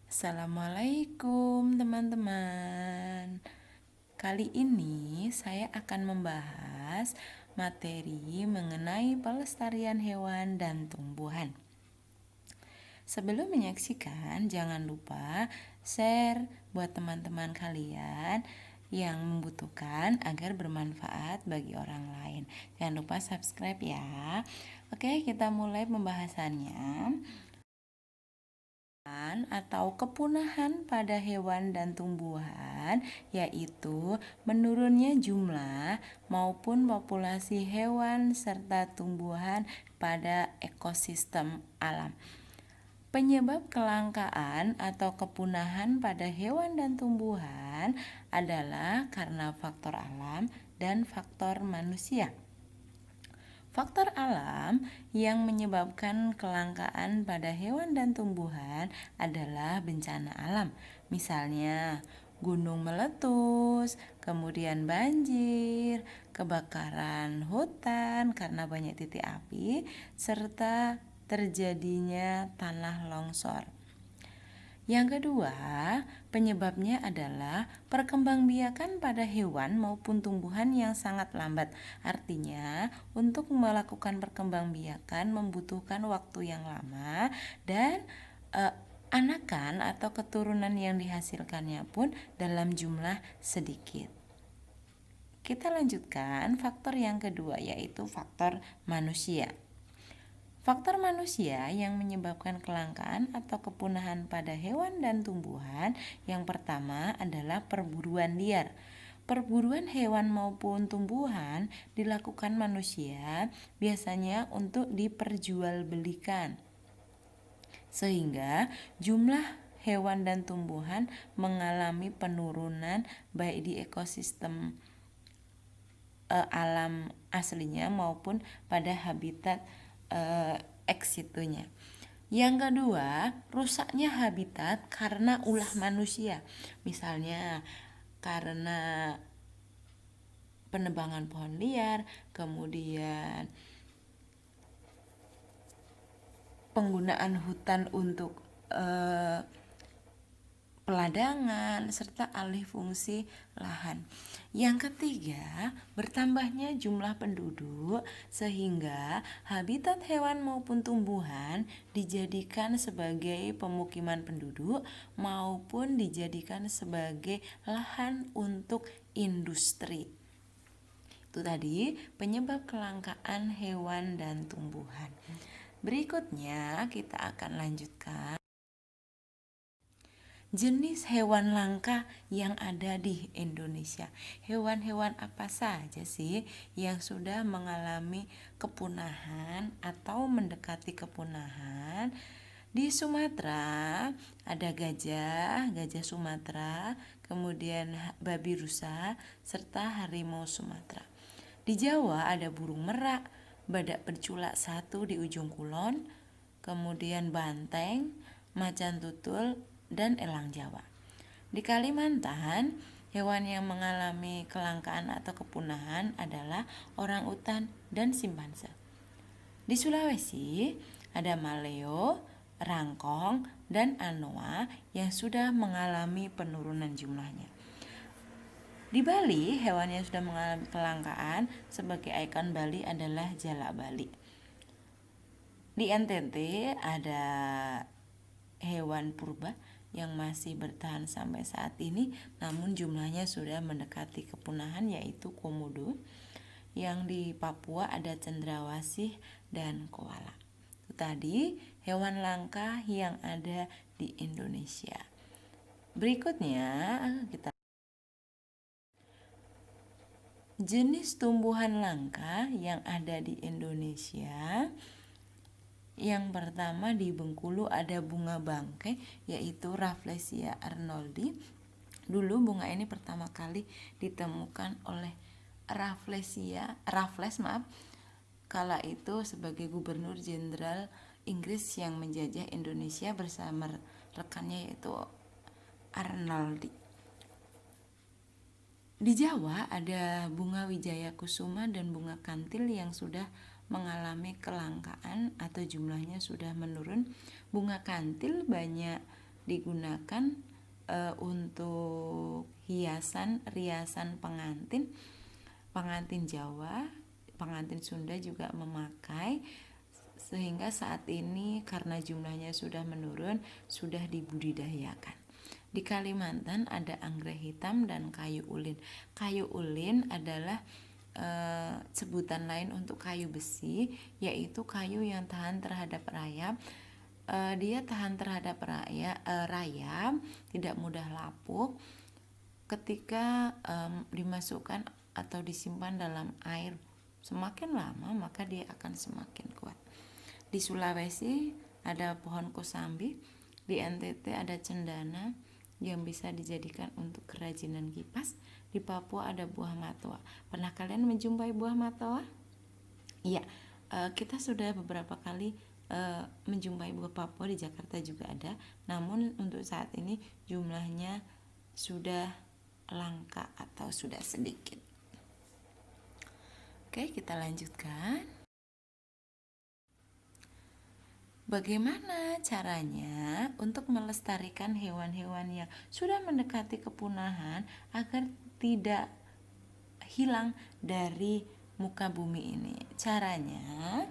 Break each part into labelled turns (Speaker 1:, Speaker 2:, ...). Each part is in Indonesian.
Speaker 1: Assalamualaikum teman-teman. Kali ini saya akan membahas materi mengenai pelestarian hewan dan tumbuhan. Sebelum menyaksikan, jangan lupa share buat teman-teman kalian yang membutuhkan agar bermanfaat bagi orang lain. Jangan lupa subscribe ya. Oke, kita mulai pembahasannya. Atau kepunahan pada hewan dan tumbuhan, yaitu menurunnya jumlah maupun populasi hewan serta tumbuhan pada ekosistem alam. Penyebab kelangkaan atau kepunahan pada hewan dan tumbuhan adalah karena faktor alam dan faktor manusia. Faktor alam yang menyebabkan kelangkaan pada hewan dan tumbuhan adalah bencana alam. Misalnya, gunung meletus, kemudian banjir, kebakaran hutan karena banyak titik api, serta terjadinya tanah longsor. Yang kedua, penyebabnya adalah perkembangbiakan pada hewan maupun tumbuhan yang sangat lambat. Artinya, untuk melakukan perkembangbiakan membutuhkan waktu yang lama dan anakan atau keturunan yang dihasilkannya pun dalam jumlah sedikit. Kita lanjutkan faktor yang kedua, yaitu faktor manusia. Faktor manusia yang menyebabkan kelangkaan atau kepunahan pada hewan dan tumbuhan yang pertama adalah perburuan liar. Perburuan hewan maupun tumbuhan dilakukan manusia biasanya untuk diperjualbelikan, sehingga jumlah hewan dan tumbuhan mengalami penurunan baik di ekosistem alam aslinya maupun pada habitat ex situnya. Yang kedua, rusaknya habitat karena ulah manusia. Misalnya karena penebangan pohon liar, kemudian penggunaan hutan untuk peladangan, serta alih fungsi lahan. Yang ketiga, bertambahnya jumlah penduduk sehingga habitat hewan maupun tumbuhan dijadikan sebagai pemukiman penduduk maupun dijadikan sebagai lahan untuk industri. Itu tadi penyebab kelangkaan hewan dan tumbuhan. Berikutnya kita akan lanjutkan jenis hewan langka yang ada di Indonesia. Hewan-hewan apa saja sih yang sudah mengalami kepunahan atau mendekati kepunahan? Di Sumatera ada gajah Sumatera, kemudian babi rusa, serta harimau Sumatera. Di Jawa ada burung merak, badak berculak satu di ujung kulon, kemudian banteng, macan tutul, dan elang Jawa. Di Kalimantan, hewan yang mengalami kelangkaan atau kepunahan adalah orang utan dan simpanse. Di Sulawesi, ada maleo, rangkong, dan anoa yang sudah mengalami penurunan jumlahnya. Di Bali, hewan yang sudah mengalami kelangkaan sebagai ikon Bali adalah jalak Bali. Di NTT ada hewan purba yang masih bertahan sampai saat ini, namun jumlahnya sudah mendekati kepunahan, yaitu komodo. Yang di Papua ada cendrawasih dan koala. Itu tadi hewan langka yang ada di Indonesia. Berikutnya kita jenis tumbuhan langka yang ada di Indonesia. Yang pertama, di Bengkulu ada bunga bangkai, yaitu Rafflesia arnoldi. Dulu bunga ini pertama kali ditemukan oleh Raffles kala itu sebagai gubernur jenderal Inggris yang menjajah Indonesia bersama rekannya, yaitu Arnoldi. Di Jawa ada bunga wijaya kusuma dan bunga kantil yang sudah mengalami kelangkaan atau jumlahnya sudah menurun. Bunga kantil banyak digunakan untuk riasan pengantin Jawa, pengantin Sunda juga memakai, sehingga saat ini karena jumlahnya sudah menurun, sudah dibudidayakan. Di Kalimantan ada anggrek hitam dan kayu ulin. Kayu ulin adalah sebutan lain untuk kayu besi, yaitu kayu yang tahan terhadap rayap. Dia tahan terhadap rayap, tidak mudah lapuk. Ketika dimasukkan atau disimpan dalam air semakin lama, maka dia akan semakin kuat. Di Sulawesi ada pohon kosambi, di NTT ada cendana yang bisa dijadikan untuk kerajinan kipas. Di Papua ada buah matoa. Pernah kalian menjumpai buah matoa? Iya, kita sudah beberapa kali menjumpai buah Papua, di Jakarta juga ada. Namun untuk saat ini jumlahnya sudah langka atau sudah sedikit. Oke, kita lanjutkan. Bagaimana caranya untuk melestarikan hewan-hewan yang sudah mendekati kepunahan agar tidak hilang dari muka bumi ini? Caranya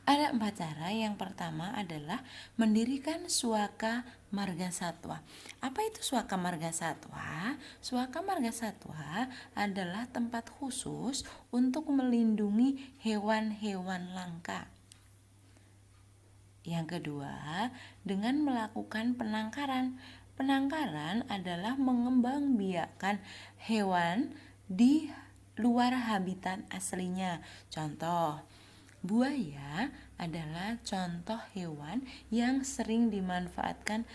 Speaker 1: ada 4 cara. Yang pertama adalah mendirikan Suaka Margasatwa. Apa itu Suaka Margasatwa? Suaka Margasatwa adalah tempat khusus untuk melindungi hewan-hewan langka. Yang kedua, dengan melakukan penangkaran. Penangkaran adalah mengembangbiakan hewan di luar habitat aslinya. Contoh, buaya adalah contoh hewan yang sering dimanfaatkan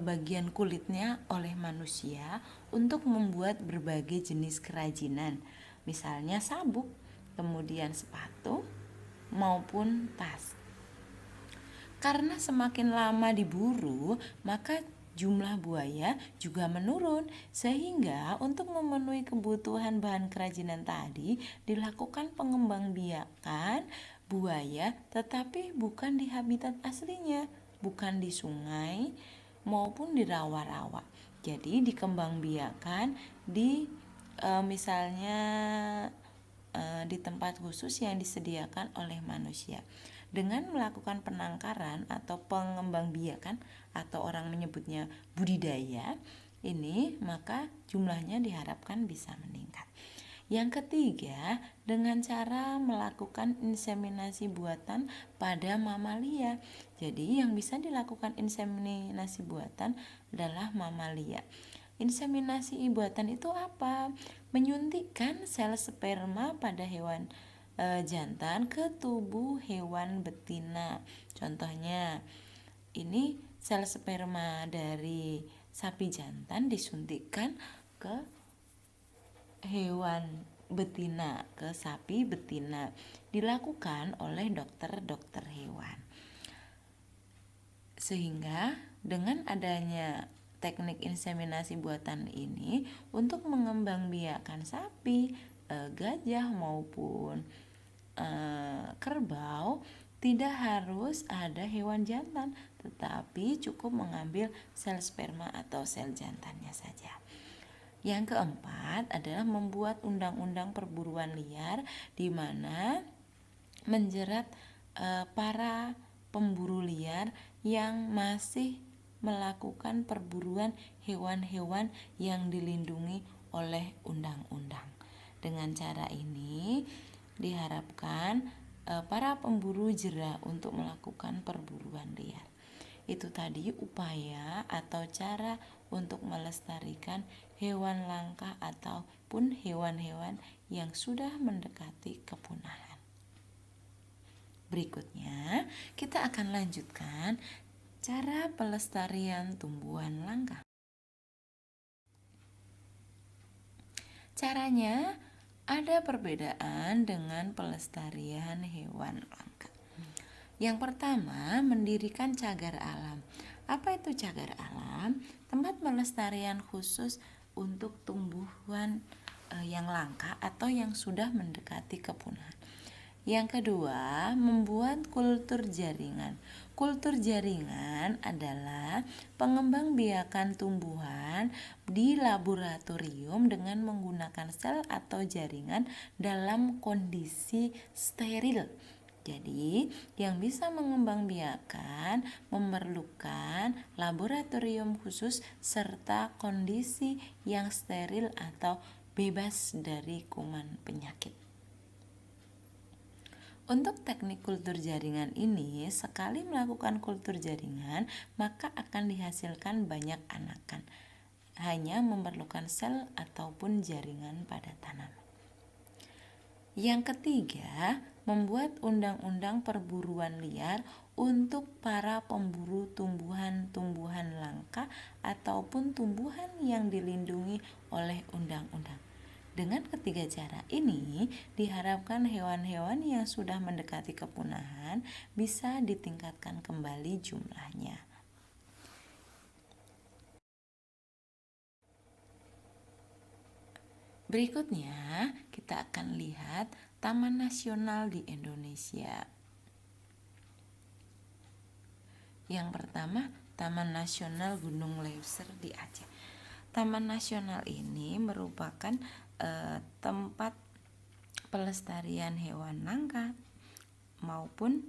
Speaker 1: bagian kulitnya oleh manusia untuk membuat berbagai jenis kerajinan, misalnya sabuk, kemudian sepatu, maupun tas. Karena semakin lama diburu, maka jumlah buaya juga menurun, sehingga untuk memenuhi kebutuhan bahan kerajinan tadi dilakukan pengembangbiakan buaya, tetapi bukan di habitat aslinya, bukan di sungai maupun di rawa-rawa. Jadi dikembangbiakan di misalnya di tempat khusus yang disediakan oleh manusia. Dengan melakukan penangkaran atau pengembangbiakan, atau orang menyebutnya budidaya ini, maka jumlahnya diharapkan bisa meningkat. Yang ketiga, dengan cara melakukan inseminasi buatan pada mamalia. Jadi yang bisa dilakukan inseminasi buatan adalah mamalia. Inseminasi buatan itu apa? Menyuntikkan sel sperma pada hewan jantan ke tubuh hewan betina. Contohnya, ini sel sperma dari sapi jantan disuntikkan ke hewan betina, ke sapi betina. Dilakukan oleh dokter-dokter hewan. Sehingga dengan adanya teknik inseminasi buatan ini untuk mengembangbiakan sapi, gajah maupun kerbau, tidak harus ada hewan jantan, tetapi cukup mengambil sel sperma atau sel jantannya saja. Yang keempat adalah membuat undang-undang perburuan liar, di mana menjerat para pemburu liar yang masih melakukan perburuan hewan-hewan yang dilindungi oleh undang-undang. Dengan cara ini diharapkan para pemburu jera untuk melakukan perburuan liar. Itu tadi upaya atau cara untuk melestarikan hewan langka ataupun hewan-hewan yang sudah mendekati kepunahan. Berikutnya, kita akan lanjutkan cara pelestarian tumbuhan langka. Caranya ada perbedaan dengan pelestarian hewan langka. Yang pertama, mendirikan cagar alam. Apa itu cagar alam? Tempat pelestarian khusus untuk tumbuhan yang langka atau yang sudah mendekati kepunahan. Yang kedua, membuat kultur jaringan. Kultur jaringan lakukan adalah pengembangbiakan tumbuhan di laboratorium dengan menggunakan sel atau jaringan dalam kondisi steril. Jadi, yang bisa mengembangbiakan memerlukan laboratorium khusus serta kondisi yang steril atau bebas dari kuman penyakit. Untuk teknik kultur jaringan ini, sekali melakukan kultur jaringan, maka akan dihasilkan banyak anakan. Hanya memerlukan sel ataupun jaringan pada tanaman. Yang ketiga, membuat undang-undang perburuan liar untuk para pemburu tumbuhan-tumbuhan langka ataupun tumbuhan yang dilindungi oleh undang-undang. Dengan ketiga cara ini, diharapkan hewan-hewan yang sudah mendekati kepunahan bisa ditingkatkan kembali jumlahnya. Berikutnya, kita akan lihat taman nasional di Indonesia. Yang pertama, Taman Nasional Gunung Leuser di Aceh. Taman nasional ini merupakan tempat pelestarian hewan langka maupun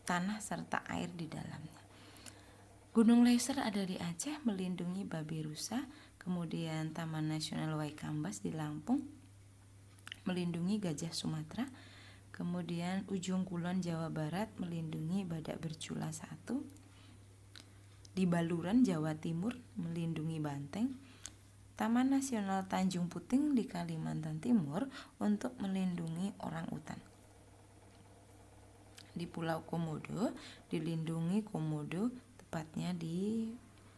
Speaker 1: tanah serta air di dalamnya. Gunung Leuser ada di Aceh, melindungi babi rusa. Kemudian Taman Nasional Waikambas di Lampung, melindungi gajah Sumatera. Kemudian Ujung Kulon Jawa Barat, melindungi badak bercula 1. Di Baluran Jawa Timur, melindungi banteng. Taman Nasional Tanjung Puting di Kalimantan Timur untuk melindungi orangutan. Di Pulau Komodo, dilindungi komodo, tepatnya di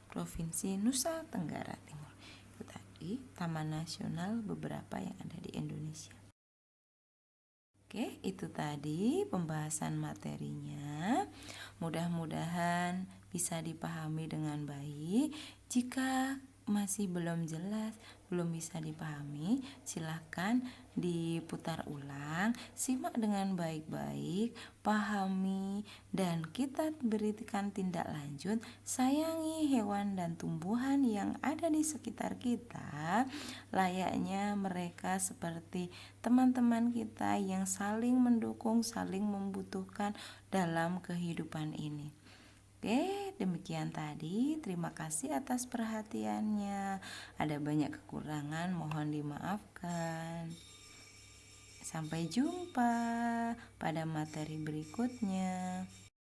Speaker 1: Provinsi Nusa Tenggara Timur. Itu tadi taman nasional beberapa yang ada di Indonesia. Oke, itu tadi pembahasan materinya. Mudah-mudahan bisa dipahami dengan baik. Jika masih belum jelas, belum bisa dipahami, silahkan diputar ulang, simak dengan baik-baik, pahami, dan kita berikan tindak lanjut. Sayangi hewan dan tumbuhan yang ada di sekitar kita, layaknya mereka seperti teman-teman kita yang saling mendukung, saling membutuhkan dalam kehidupan ini. Oke, demikian tadi. Terima kasih atas perhatiannya. Ada banyak kekurangan, mohon dimaafkan. Sampai jumpa pada materi berikutnya.